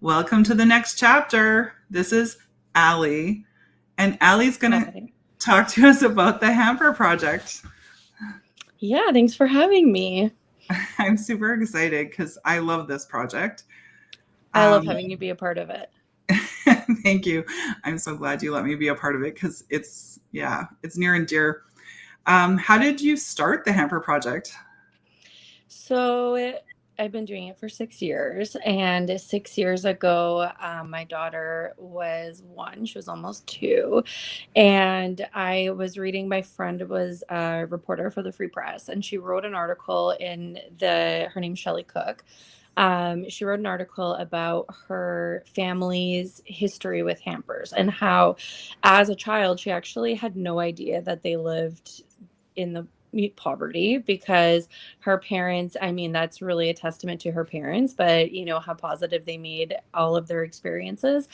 Welcome to the next chapter. This is Ally, and Ally's going to Hi. talk to us about the Hamper project. Yeah, thanks for having me. I'm super excited because I love this project. I love Um, having you be a part of it. Thank you. I'm so glad you let me be a part of it because it's near and dear. How did you start the Hamper project? I've been doing it for 6 years, and 6 years ago, my daughter was one. She was almost two, and I was reading. My friend was a reporter for the Free Press, and she wrote an article in the. Her name's Shelley Cook. She wrote an article about her family's history with hampers and how, as a child, she actually had no idea that they lived in the poverty because her parents, I mean, that's really a testament to her parents, but how positive they made all of their experiences.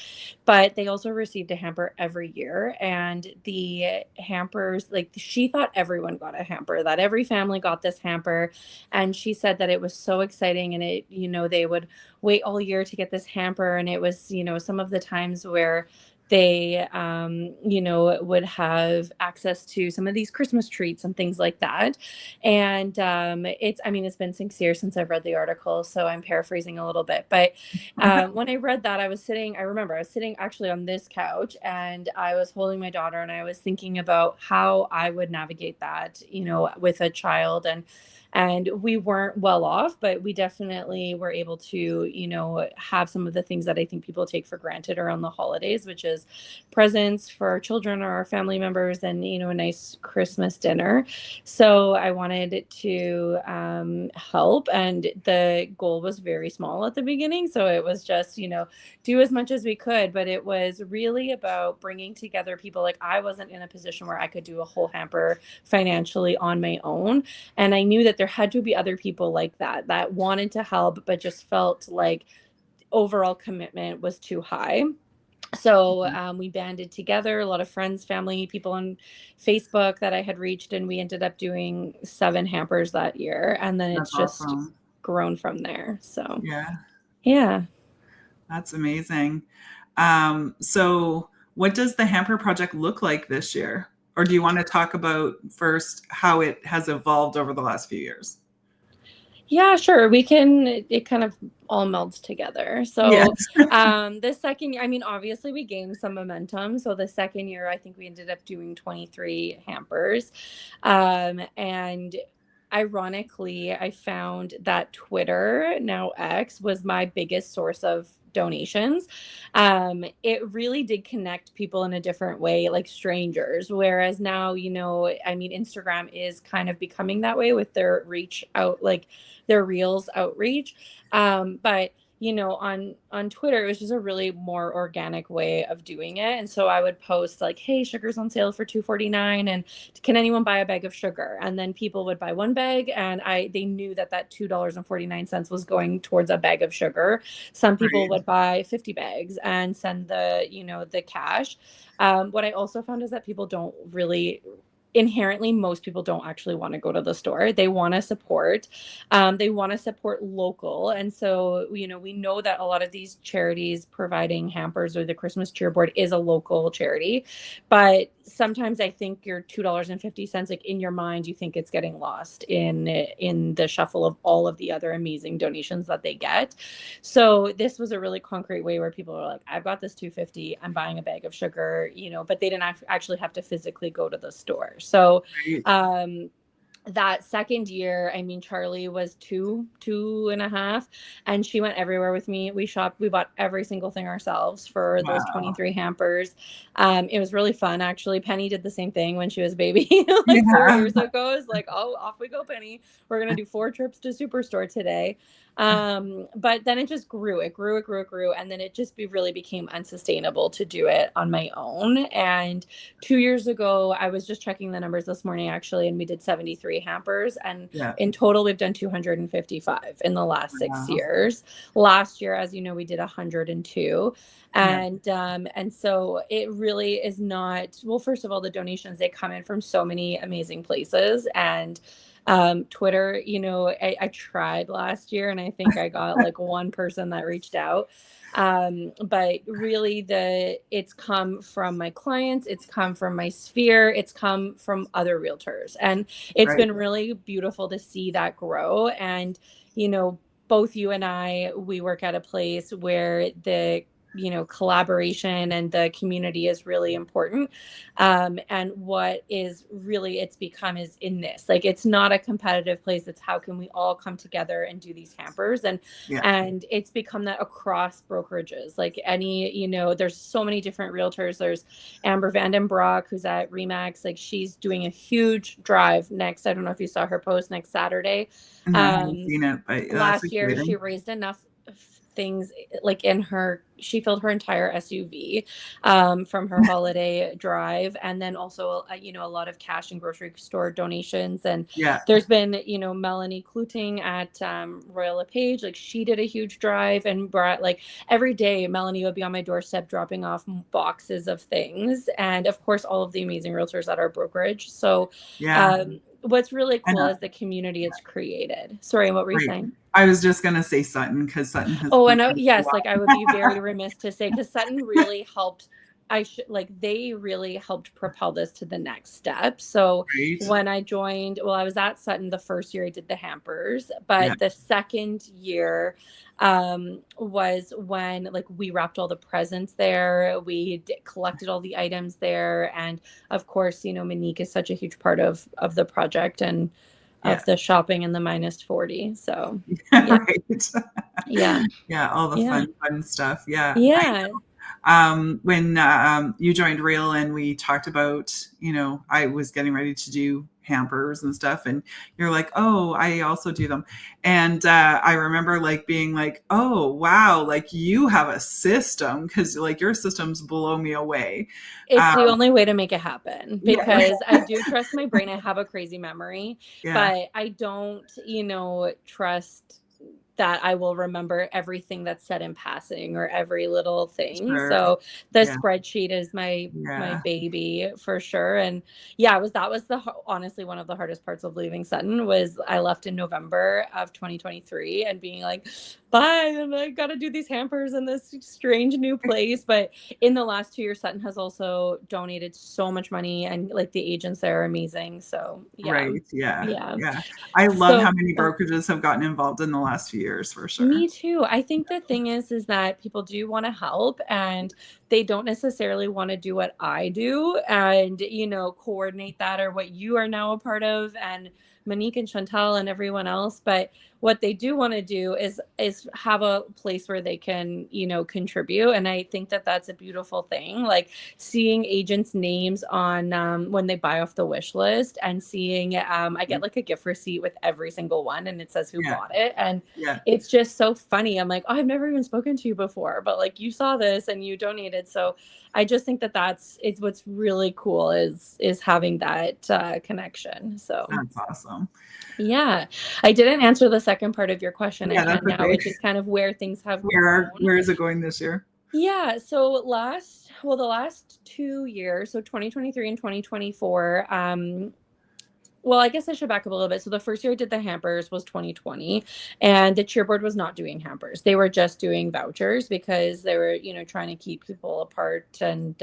But they also received a hamper every year, and the hampers, like, she thought everyone got a hamper, that every family got this hamper. And she said that it was so exciting, and they would wait all year to get this hamper. And it was, some of the times where they would have access to some of these Christmas treats and things like that. And it's been 6 years since I've read the article, so I'm paraphrasing a little bit. But when I read that, I remember I was sitting actually on this couch, and I was holding my daughter, and I was thinking about how I would navigate that, with a child. And we weren't well off, but we definitely were able to, have some of the things that I think people take for granted around the holidays, which is presents for our children or our family members, and, a nice Christmas dinner. So I wanted to help, and the goal was very small at the beginning. So it was just, do as much as we could, but it was really about bringing together people. Like, I wasn't in a position where I could do a whole hamper financially on my own. And I knew that there had to be other people like that wanted to help, but just felt like overall commitment was too high. So we banded together, a lot of friends, family, people on Facebook that I had reached, and we ended up doing 7 hampers that year. And then That's it's just awesome. grown from there. So, Yeah, yeah. that's amazing. So, what does the Hamper project look like this year? Or do you want to talk about first how it has evolved over the last few years? Yeah, sure. It kind of all melds together. Yes. So, the second year, I mean, obviously we gained some momentum. So the second year, I think we ended up doing 23 hampers. And ironically, I found that Twitter, now X, was my biggest source of donations. It really did connect people in a different way, like strangers. Whereas now, I mean, Instagram is kind of becoming that way with their reach out, like their reels outreach. But on Twitter, it was just a really more organic way of doing it. And so I would post like, hey, sugar's on sale for $2.49, and can anyone buy a bag of sugar? And then people would buy one bag, and they knew that $2.49 was going towards a bag of sugar. Some people Right. would buy 50 bags and send the cash. What I also found is that people don't really inherently, most people don't actually want to go to the store. They want to support. They want to support local. And so, we know that a lot of these charities providing hampers or the Christmas cheer board is a local charity. But sometimes I think your $2.50, like, in your mind, you think it's getting lost in the shuffle of all of the other amazing donations that they get. So this was a really concrete way where people are like, I've got this 250, I'm buying a bag of sugar, but they didn't actually have to physically go to the store. So Right. that second year, I mean, Charlie was two and a half, and she went everywhere with me. We shopped, we bought every single thing ourselves for those Wow. 23 hampers. It was really fun, actually. Penny did the same thing when she was a baby, like 4 years Yeah. ago. It's like, oh, off we go, Penny. We're gonna do 4 trips to Superstore today. But then it just grew. It grew, and then it just really became unsustainable to do it on my own. And 2 years ago, I was just checking the numbers this morning, actually, and we did 73 hampers. And Yeah. in total, we've done 255 in the last six Wow. years. Last year, as you know, we did 102. Yeah. And so it really is not, well, first of all, the donations, they come in from so many amazing places. And Twitter, I tried last year and I think I got like one person that reached out. But really it's come from my clients, it's come from my sphere, it's come from other realtors. And it's Right. been really beautiful to see that grow. And, you know, both you and we work at a place where the collaboration and the community is really important. And what is really it's become is in this, like, it's not a competitive place. It's how can we all come together and do these hampers, Yeah. and it's become that across brokerages, like there's so many different realtors. There's Amber Vandenbroek, who's at Remax, like she's doing a huge drive next, I don't know if you saw her post, next Saturday. And I haven't um seen it, but that's Last year she exciting. raised enough things, like she filled her entire SUV from her holiday drive, and then also a lot of cash and grocery store donations. And Yeah. there's been Melanie Kluting at Royal LePage, like she did a huge drive and brought, like, every day Melanie would be on my doorstep dropping off boxes of things, and of course all of the amazing realtors at our brokerage. So Yeah. what's really And cool is the community it's created. Sorry, what were you right. saying? I was just going to say Sutton because Sutton has Oh, been and doing a yes, like I would be lot. very remiss to say, because Sutton really helped. They really helped propel this to the next step. So Right. when I joined, well, I was at Sutton the first year I did the hampers, Yeah. but the second year was when, like, we wrapped all the presents there, collected all the items there, and of course, Monique is such a huge part of the project and Yeah. of the shopping and the -40. So yeah, Right. yeah, Yeah. All the yeah. fun stuff. Yeah. Yeah, When you joined Real and we talked about, I was getting ready to do hampers and stuff, and you're like, oh, I also do them. And I remember like being like, oh, wow, like you have a system, because like your systems blow me away. it's Um, the only way to make it happen, yeah. because I do trust my brain. I have a crazy memory, Yeah. but I don't, trust that I will remember everything that's said in passing or every little thing. Sure. So the Yeah. spreadsheet is my Yeah. baby for sure. And yeah, that was honestly one of the hardest parts of leaving Sutton. Was I left in November of 2023 and being like, bye, and I got to do these hampers in this strange new place. But in the last 2 years, Sutton has also donated so much money, and like the agents there are amazing. So yeah, Right. Yeah. yeah. Yeah. I love how So many brokerages have gotten involved in the last few years for sure. me too. I think the thing is that people do want to help, and they don't necessarily want to do what I do and, coordinate that, or what you are now a part of, and Monique and Chantal and everyone else. But what they do want to do is have a place where they can, contribute. And I think that that's a beautiful thing. Like seeing agents' names on when they buy off the wish list, and seeing I get like a gift receipt with every single one, and it says who Yeah. bought it. And Yeah. it's just so funny. I'm like, oh, I've never even spoken to you before, but like you saw this and you donated. So I just think that it's what's really cool is having that connection. So That's awesome. yeah, I didn't answer the second part of your question. I Yeah, can that's now, okay. which is kind of where things have grown. Where is it going this year? Yeah, so the last 2 years, so 2023 and 2024, well, I guess I should back up a little bit. So the first year I did the hampers was 2020, and the cheerboard was not doing hampers. They were just doing vouchers, because they were, trying to keep people apart, and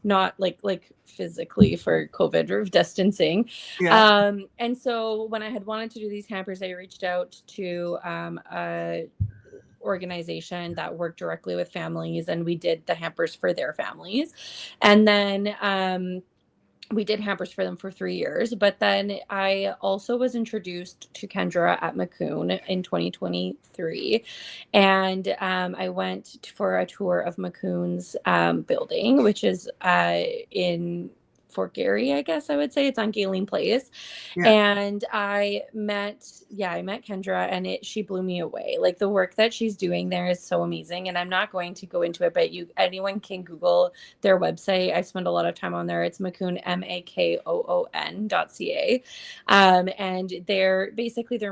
not like physically for COVID or distancing. Yeah. And so when I had wanted to do these hampers, I reached out to a organization that worked directly with families, and we did the hampers for their families. And then we did hampers for them for 3 years. But then I also was introduced to Kendra at McCune in 2023. And I went for a tour of McCune's building, which is in Fort Garry, I guess I would say. It's on Galen Place. Yeah. And I met Kendra, and she blew me away. Like the work that she's doing there is so amazing. And I'm not going to go into it, but anyone can Google their website. I spend a lot of time on there. It's Makoon, MAKOON.ca. And their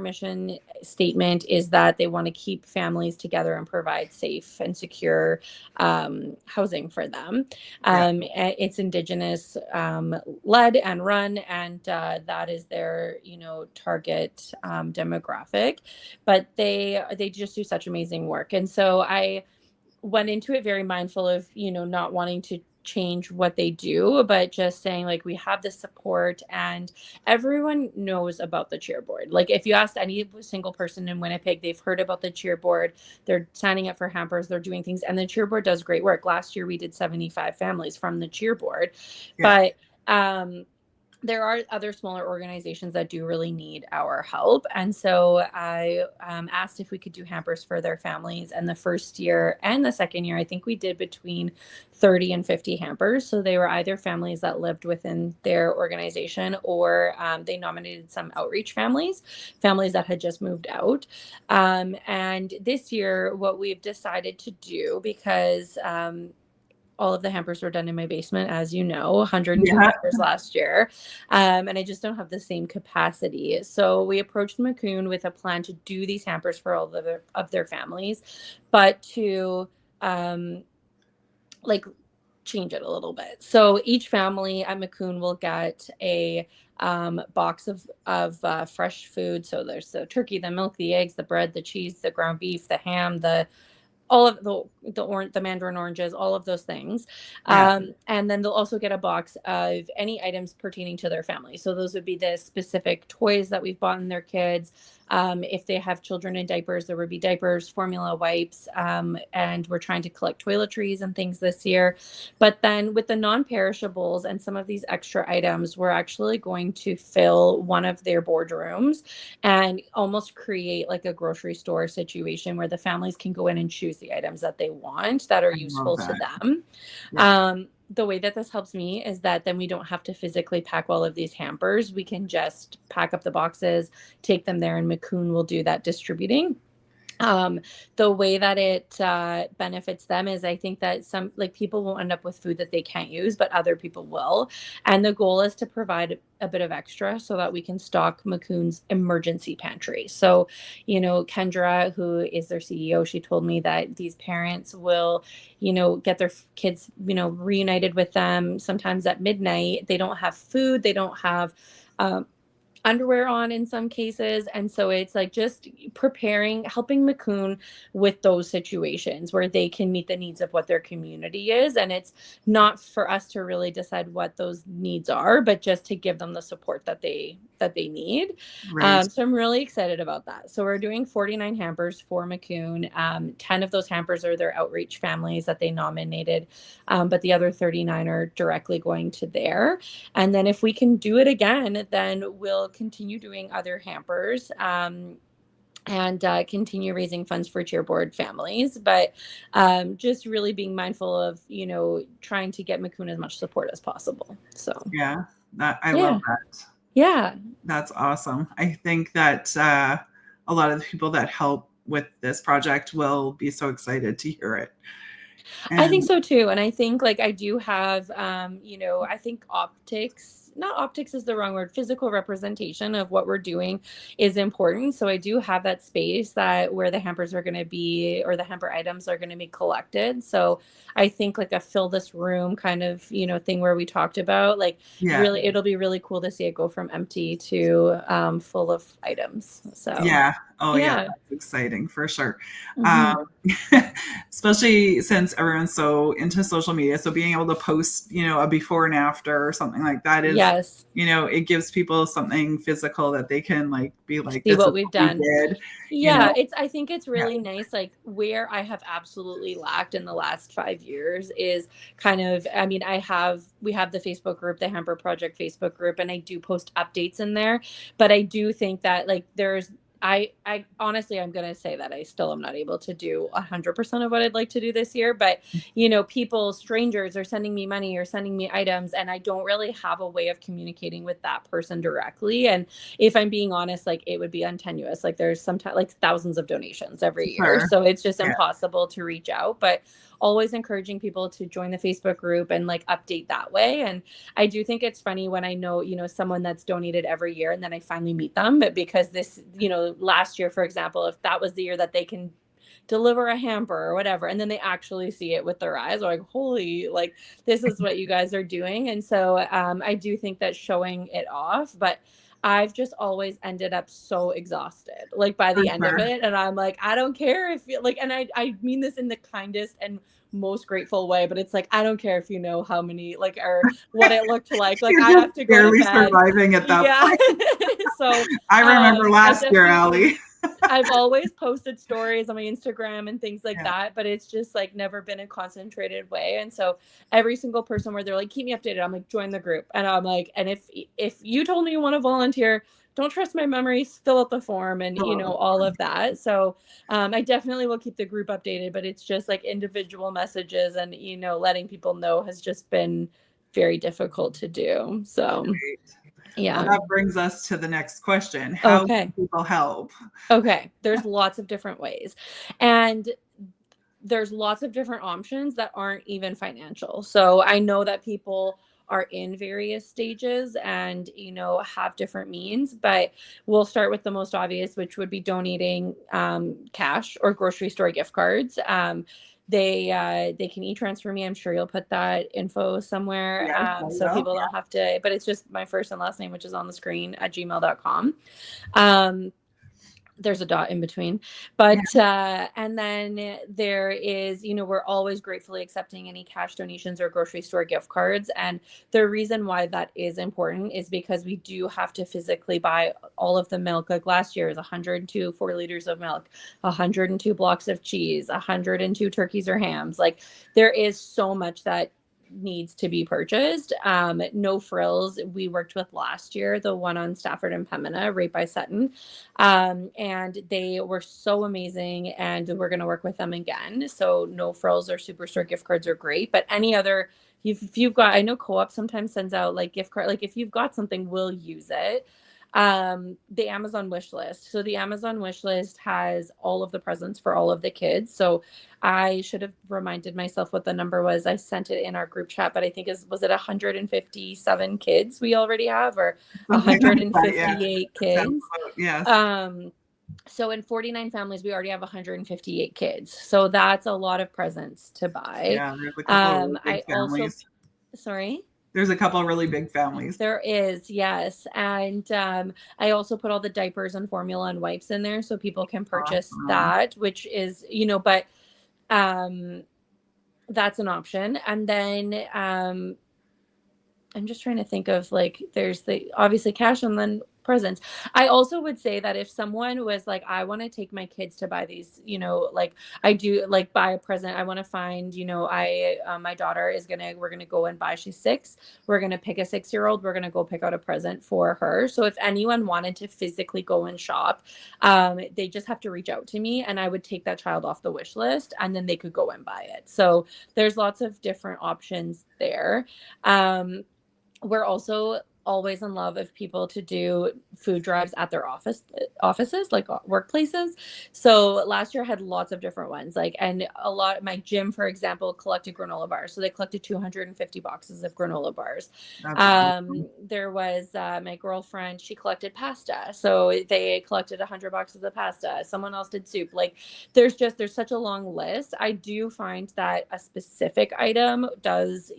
mission statement is that they want to keep families together and provide safe and secure housing for them. Yeah. It's Indigenous led and run, and that is their, target demographic. But they just do such amazing work, and so I went into it very mindful of, not wanting to change what they do, but just saying like we have the support and everyone knows about the cheer board. Like if you asked any single person in Winnipeg, they've heard about the cheer board. They're signing up for hampers, they're doing things, and the cheer board does great work. Last year we did 75 families from the cheer board. Yeah. But there are other smaller organizations that do really need our help. And so I asked if we could do hampers for their families. And the first year and the second year, I think we did between 30 and 50 hampers. So they were either families that lived within their organization, or they nominated some outreach families that had just moved out. And this year, what we've decided to do, because all of the hampers were done in my basement, as you know, 102 Yeah. hampers last year. And I just don't have the same capacity. So we approached McCoon with a plan to do these hampers for all of their families, but to like change it a little bit. So each family at McCoon will get a box of fresh food. So there's the turkey, the milk, the eggs, the bread, the cheese, the ground beef, the ham, all of the mandarin oranges, all of those things. Yeah. And then they'll also get a box of any items pertaining to their family. So those would be the specific toys that we've bought in their kids. If they have children in diapers, there would be diapers, formula, wipes, and we're trying to collect toiletries and things this year. But then with the non-perishables and some of these extra items, we're actually going to fill one of their boardrooms and almost create like a grocery store situation where the families can go in and choose the items that they want that are I love useful to that. them. Yeah. The way that this helps me is that then we don't have to physically pack all of these hampers. We can just pack up the boxes, take them there, and McCoon will do that distributing. The way that it benefits them is I think that some like people will end up with food that they can't use, but other people will. And the goal is to provide a bit of extra so that we can stock McCoon's emergency pantry. So, Kendra, who is their CEO, she told me that these parents will, get their kids, reunited with them sometimes at midnight. They don't have food, they don't have underwear on in some cases. And so it's like just helping McCoon with those situations where they can meet the needs of what their community is. And it's not for us to really decide what those needs are, but just to give them the support that they need. Right. So I'm really excited about that. So we're doing 49 hampers for McCoon. 10 of those hampers are their outreach families that they nominated, but the other 39 are directly going to there. And then if we can do it again, then we'll continue doing other hampers and continue raising funds for cheerboard families. But just really being mindful of, trying to get McCoon as much support as possible. So, Yeah. I love yeah. that. Yeah. That's awesome. I think that a lot of the people that help with this project will be so excited to hear it. I think And so too. And I think like I do have, I think not optics is the wrong word, physical representation of what we're doing is important. So I do have that space where the hampers are going to be, or the hamper items are going to be collected. So I think like a fill this room kind of, thing where we talked about, like yeah, really, it'll be really cool to see it go from empty to full of items. So yeah. Oh, yeah. yeah. That's exciting for sure. Hmm. Um, especially since everyone's so into social media. So being able to post, a before and after or something like that is, Yes. it gives people something physical that they can like be like, See this is what we've what we done. did, Yeah, I think it's Yeah. really nice. Like where I have absolutely lacked in the last 5 years is kind of, I mean, we have the Facebook group, the Hamper Project Facebook group, and I do post updates in there. But I do think that like I honestly, I'm going to say that I still am not able to do 100% of what I'd like to do this year. But, people, strangers are sending me money or sending me items, and I don't really have a way of communicating with that person directly. And if I'm being honest, like it would be untenuous. Like there's sometimes like thousands of donations every year. Sure. So it's just Yeah. impossible to reach out. But always encouraging people to join the Facebook group and like update that way. And I do think it's funny when I know, someone that's donated every year and then I finally meet them. But because this, last year, for example, if that was the year that they can deliver a hamper or whatever. And then they actually see it with their eyes. They're like, holy, like, this is what you guys are doing. And so I do think that showing it off, but I've just always ended up so exhausted, like by For the end of sure. it. And I'm like, I don't care if you like, and I mean this in the kindest and most grateful way, but it's like, I don't care if you know how many, like, or what it looked like You're I just have to go to barely bed. surviving at that Yeah. point. So I remember I last year, definitely, Ally. I've always posted stories on my Instagram and things like Yeah, that, but it's just like never been a concentrated way. And so every single person where they're like, keep me updated, I'm like, join the group. And I'm like, and if you told me you want to volunteer, don't trust my memories, fill out the form and all of that. So I definitely will keep the group updated, but it's just like individual messages and letting people know has just been very difficult to do. So great. Well, yeah. that brings us to the next question. How can Okay. people help? Okay. There's lots of different ways. And there's lots of different options that aren't even financial. So I know that people are in various stages and have different means, but we'll start with the most obvious, which would be donating cash or grocery store gift cards. They can e-transfer me. I'm sure you'll put that info somewhere, Yes, I so will. people don't have to, but it's just my first and last name, which is on the screen, at gmail.com. um there's a dot in between, Yeah. but and then there is, we're always gratefully accepting any cash donations or grocery store gift cards. And the reason why that is important is because we do have to physically buy all of the milk. Like last year is 102 4 liters of milk, 102 blocks of cheese, 102 turkeys or hams. Like, there is so much that needs to be purchased. No Frills, we worked with last year, the one on Stafford and Pembina, right by Sutton. And they were so amazing, and we're going to work with them again. So No Frills or Superstore gift cards are great, but any other, if you've got, I know Co-op sometimes sends out like gift card, like if you've got something, we'll use it. The Amazon wish list. So the Amazon wish list has all of the presents for all of the kids. So I should have reminded myself what the number was. I sent it in our group chat, but I think was it 157 kids we already have, or Something like that. Yeah. 158 That sounds kids? about, yes. So in 49 families, we already have 158 kids. So that's a lot of presents to buy. Yeah. There's a couple of really big I also, families. sorry? There's a couple of really big families. There is, yes. And I also put all the diapers and formula and wipes in there so people can purchase Awesome. that, which is, but um, that's an option. And then I'm just trying to think of, like, there's the obviously cash and then presents. I also would say that if someone was like, I want to take my kids to buy these, like I do, like buy a present, I want to find, my daughter we're gonna go and buy, she's 6. We're gonna pick a 6-year-old. We're gonna go pick out a present for her. So if anyone wanted to physically go and shop, they just have to reach out to me, and I would take that child off the wish list, and then they could go and buy it. So there's lots of different options there. We're also always in love of people to do food drives at their offices, like workplaces. So last year I had lots of different ones, like, and a lot, my gym, for example, collected granola bars. So they collected 250 boxes of granola bars. That's awesome. There was my girlfriend, she collected pasta. So they collected 100 boxes of pasta. Someone else did soup. Like, there's such a long list. I do find that a specific item does,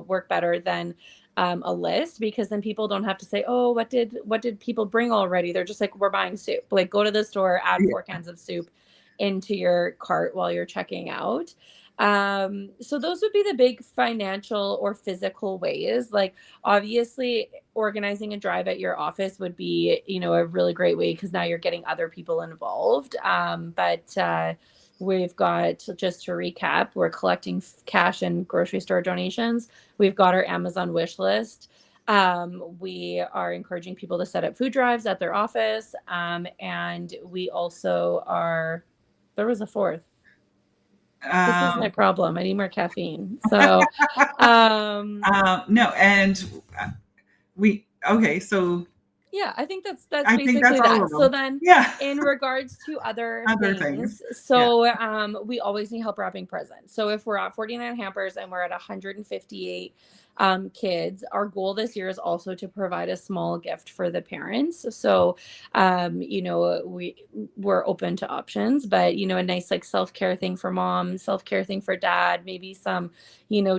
work better than a list, because then people don't have to say, oh, what did people bring already? They're just like, we're buying soup. Like, go to the store, add 4 cans of soup into your cart while you're checking out. So those would be the big financial or physical ways. Like, obviously organizing a drive at your office would be, a really great way, because now you're getting other people involved. But we've got, just to recap, we're collecting cash and grocery store donations. We've got our Amazon wish list. We are encouraging people to set up food drives at their office. And we also are, there was a fourth. This is my problem. I need more caffeine. So, No, and okay, so yeah, I think that's I think that's basically all that. of So them. then, Yeah. in regards to other Other things. things, Yeah. so we always need help wrapping presents. So if we're at 49 hampers and we're at 158 kids. Our goal this year is also to provide a small gift for the parents. So, we're open to options, but a nice like self-care thing for mom, self-care thing for dad, maybe some,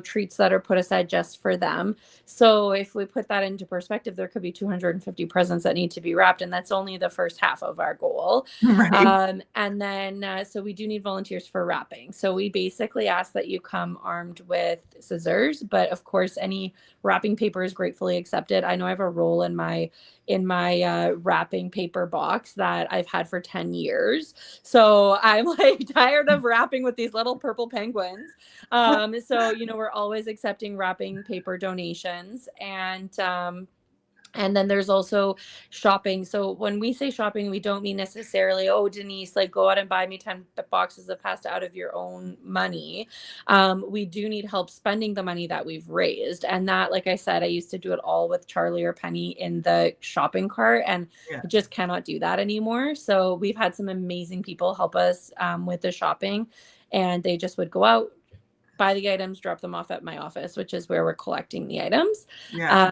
treats that are put aside just for them. So if we put that into perspective, there could be 250 presents that need to be wrapped, and that's only the first half of our goal. Right. And then, so we do need volunteers for wrapping. So we basically ask that you come armed with scissors, but of course, any wrapping paper is gratefully accepted. I know I have a roll in my wrapping paper box that I've had for 10 years. So I'm like tired of wrapping with these little purple penguins. So, we're always accepting wrapping paper donations, and then there's also shopping. So when we say shopping, we don't mean necessarily, oh, Denise, like go out and buy me 10 boxes of pasta out of your own money. We do need help spending the money that we've raised. And that, like I said, I used to do it all with Charlie or Penny in the shopping cart, and Yeah. I just cannot do that anymore. So we've had some amazing people help us with the shopping, and they just would go out, buy the items, drop them off at my office, which is where we're collecting the items. Yeah.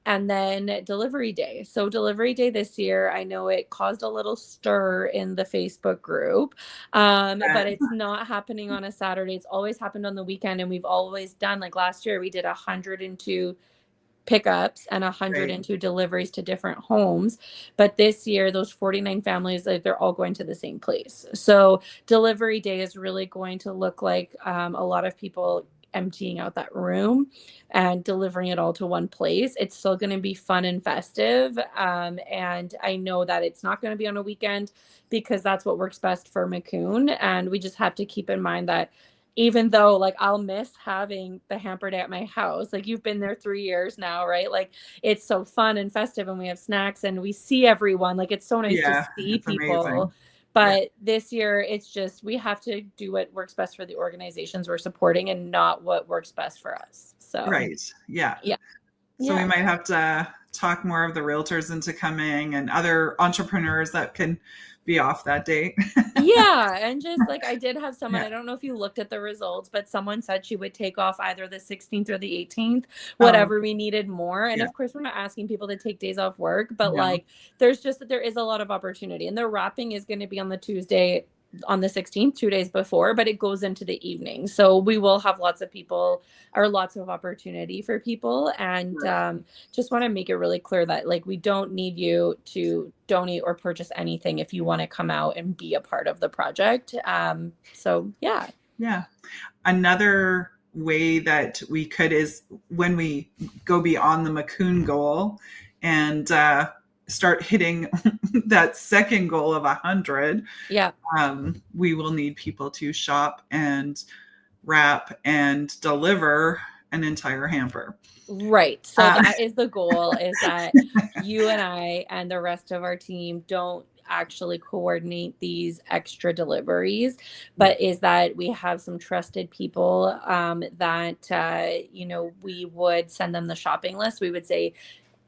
And then delivery day. So delivery day this year, I know it caused a little stir in the Facebook group, but it's not happening on a Saturday. It's always happened on the weekend. And we've always done, like last year, we did 102 pickups and Right. 102 deliveries to different homes. But this year, those 49 families, like they're all going to the same place. So delivery day is really going to look like a lot of people emptying out that room and delivering it all to one place. It's still going to be fun and festive. And I know that it's not going to be on a weekend because that's what works best for Macoun. And we just have to keep in mind that even though like I'll miss having the hamper day at my house, like you've been there 3 years now, right? Like it's so fun and festive, and we have snacks and we see everyone. Like it's so nice to Yeah. see It's amazing. people. Yeah. But this year, it's just we have to do what works best for the organizations we're supporting and not what works best for us. So, Right. Yeah. yeah. So we Yeah. might have to talk more of the realtors into coming and other entrepreneurs that can be off that date. Yeah, and just like I did have someone, Yeah. I don't know if you looked at the results, but someone said she would take off either the 16th or the 18th, Oh, whatever we needed more. And yeah. of course, we're not asking people to take days off work, but No. like there is a lot of opportunity. And the wrapping is going to be on the Tuesday on the 16th, 2 days before, but it goes into the evening. So we will have lots of people or lots of opportunity for people. And Right. just want to make it really clear that like we don't need you to donate or purchase anything if you want to come out and be a part of the project. So yeah. Yeah. Another way that we could is when we go beyond the Macoun goal and start hitting that second goal of 100, Yeah. we will need people to shop and wrap and deliver an entire hamper. Right. So Uh, that is the goal, is that you and I and the rest of our team don't actually coordinate these extra deliveries, yeah. but is that we have some trusted people that, we would send them the shopping list.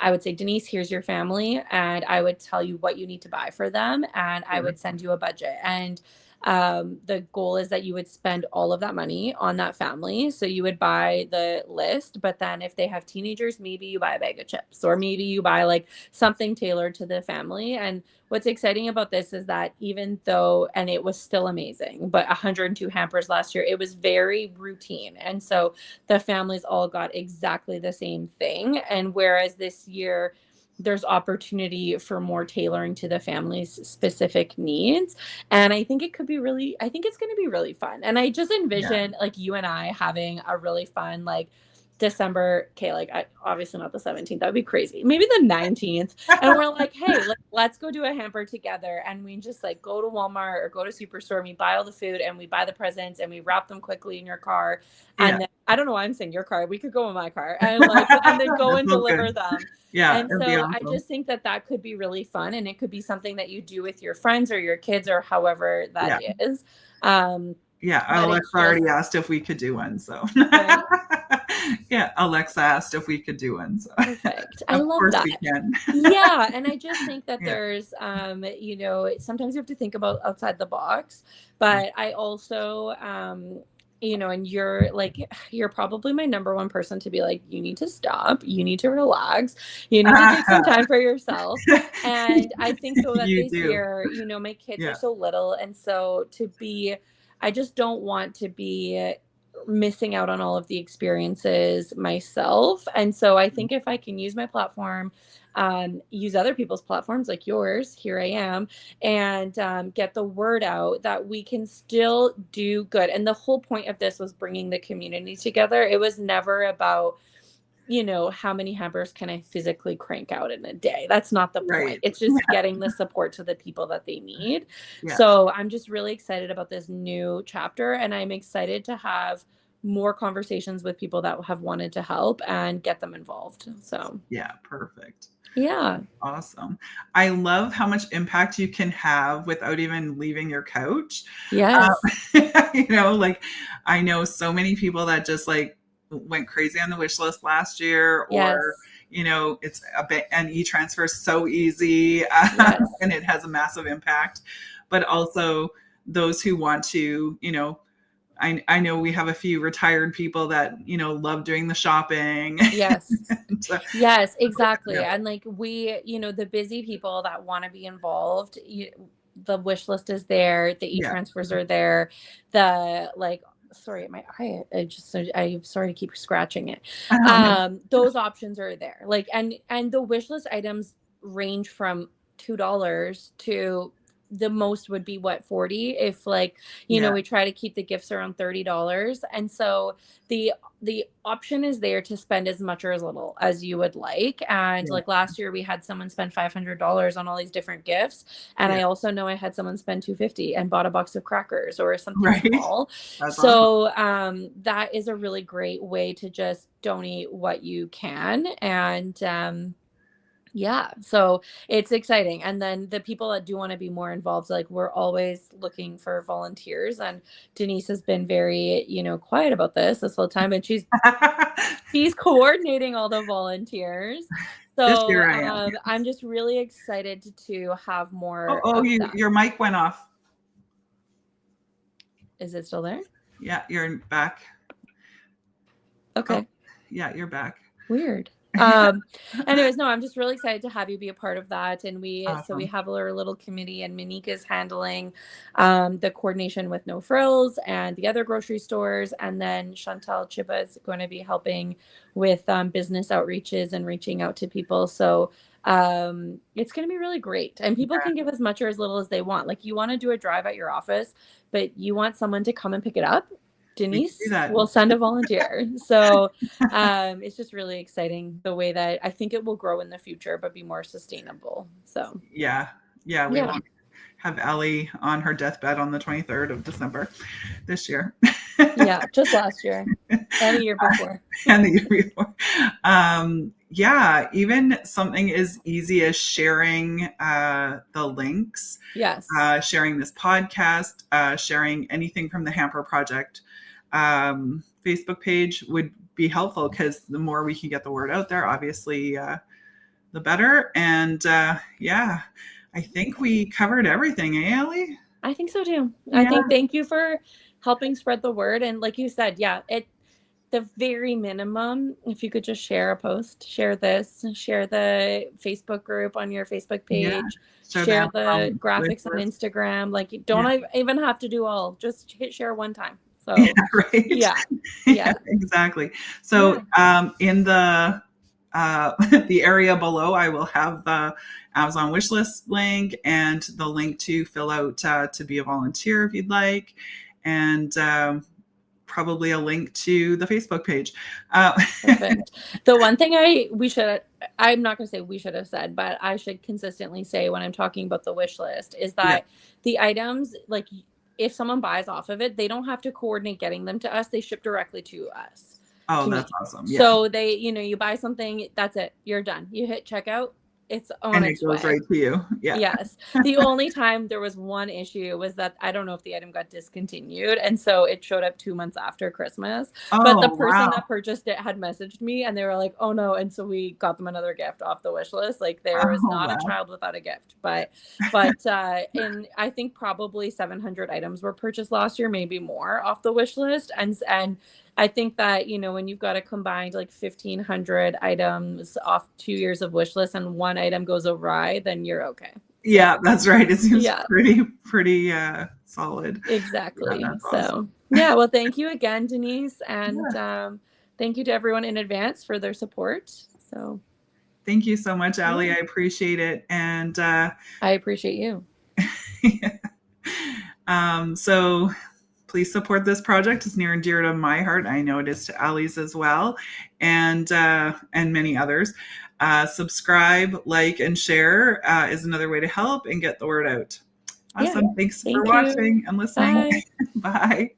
I would say, Denise, here's your family. And I would tell you what you need to buy for them. And I Sure. would send you a budget. And the goal is that you would spend all of that money on that family. So you would buy the list, but then if they have teenagers, maybe you buy a bag of chips, or maybe you buy like something tailored to the family. And what's exciting about this is that even though, and it was still amazing, but 102 hampers last year, it was very routine. And so the families all got exactly the same thing. And whereas this year, there's opportunity for more tailoring to the family's specific needs. And I think I think it's going to be really fun. And I just Yeah. envision like you and I having a really fun, like, December, okay, like obviously not the 17th, that would be crazy. Maybe the 19th. And we're like, hey, let's go do a hamper together. And we just like go to Walmart or go to Superstore and we buy all the food and we buy the presents and we wrap them quickly in your car. Yeah. And then I don't know why I'm saying your car. We could go in my car and and then go That's and all good. deliver them. Yeah. And It'd be so I awesome. just think that that could be really fun, and it could be something that you do with your friends or your kids or however that Yeah. is. Um, Yeah. but Alexa it's already just asked if we could do one. So, sorry. yeah. Alexa asked if we could do one. So, Perfect. I of love course we that. can. Yeah, and I just think that Yeah. there's sometimes you have to think about outside the box, Yeah. but I also and you're probably my number one person to be like, you need to stop, you need to relax, you need to take some time for yourself. And I think though that You this do. year, my kids are Yeah. so little, and so I just don't want to be missing out on all of the experiences myself. And so I think if I can use my platform, use other people's platforms like yours, here I am, and get the word out that we can still do good. And the whole point of this was bringing the community together. It was never about, how many hampers can I physically crank out in a day? That's not the point. Right. It's just getting the support to the people that they need. Yeah. So I'm just really excited about this new chapter, and I'm excited to have more conversations with people that have wanted to help and get them involved. So, Yeah. Perfect. yeah. Awesome. I love how much impact you can have without even leaving your couch. Yes. Like I know so many people that just like went crazy on the wish list last year, or Yes. it's an e-transfer is so easy, Yes. and it has a massive impact. But also those who want to, I know we have a few retired people that love doing the shopping. Yes. And, Yes, exactly. yeah, And like the busy people that want to be involved, the wish list is there, the yeah. e-transfers are there, the like sorry, my eye I'm sorry to keep scratching it. Oh no. Those options are there. Like and the wish list items range from $2 to the most would be what, 40, if like, Yeah, we try to keep the gifts around $30. And so the option is there to spend as much or as little as you would like. And yeah, like last year we had someone spend $500 on all these different gifts, and yeah. I also know I had someone spend 250 and bought a box of crackers or something Right. small. That's awesome. So that is a really great way to just donate what you can. And yeah, so it's exciting. And then the people that do want to be more involved, like we're always looking for volunteers. And Denise has been very, quiet about this whole time, and she's coordinating all the volunteers. This So year I am. Yeah. I'm just really excited to have Oh, more oh, of that. your mic went off. Is it still there? Yeah, you're back. Oh, Okay. yeah, you're back. Weird. Anyways, no, I'm just really excited to have you be a part of that. And we Awesome. have our little committee, and Monique is handling the coordination with No Frills and the other grocery stores. And then Chantal Chiba is going to be helping with business outreaches and reaching out to people. So it's going to be really great. And people Yeah, can give as much or as little as they want. Like you want to do a drive at your office, but you want someone to come and pick it up. we can do Denise that. will send a volunteer. So it's just really exciting the way that I think it will grow in the future, but be more sustainable. So Yeah, yeah, we yeah, want to have Ellie on her deathbed on the 23rd of December this year. yeah, just last year and the year before. And the year before. Yeah, even something as easy as sharing the links, Yes, sharing this podcast, sharing anything from the Hamper Project Facebook page would be helpful, because the more we can get the word out there, obviously, the better. And yeah, I think we covered everything, eh, Ellie? I think so too. I Yeah, think thank you for helping spread the word. And like you said, yeah, the very minimum, if you could just share a post, share this, share the Facebook group on your Facebook yeah. page, Show the share the Amazon wish graphics on list. Instagram. Like you Yeah, don't even have to do all, just hit share one time. yeah, So right. yeah, Yeah, yeah, exactly. yeah, So in the the area below, I will have the Amazon wish list link and the link to fill out to be a volunteer if you'd like, and probably a link to the Facebook page. perfect. The one thing I'm not going to say we should have said, but I should consistently say when I'm talking about the wish list is Yeah. that the items, like if someone buys off of it, they don't have to coordinate getting them to us. They ship directly to us, Oh, to that's me. awesome. Yeah. So they, you buy something, that's it. You're done. You hit checkout, it's on And it its goes way. right to you. Yeah. Yes. The only time there was one issue was that I don't know if the item got discontinued, and so it showed up 2 months after Christmas, but the Oh, person wow. that purchased it had messaged me, and they were like, "Oh, no," and so we got them another gift off the wish list. Like, there is Oh, not a wow. child without a gift, and I think probably 700 items were purchased last year, maybe more off the wish list, and I think that, when you've got a combined like 1,500 items off 2 years of wish list and one item goes awry, then you're okay. So, Yeah, that's right. It seems yeah, pretty solid. Yeah, exactly. that's awesome. So, yeah, well, thank you again, Denise. And Yeah. thank you to everyone in advance for their support. So, Thank you so much, Ally. yeah, I appreciate it. And I appreciate you. so please support this project. It's near and dear to my heart. I know it is to Ally's as well, and many others. Subscribe, like, and share is another way to help and get the word out. Yeah, Awesome. Thanks for thank you. watching and listening. Bye. Bye.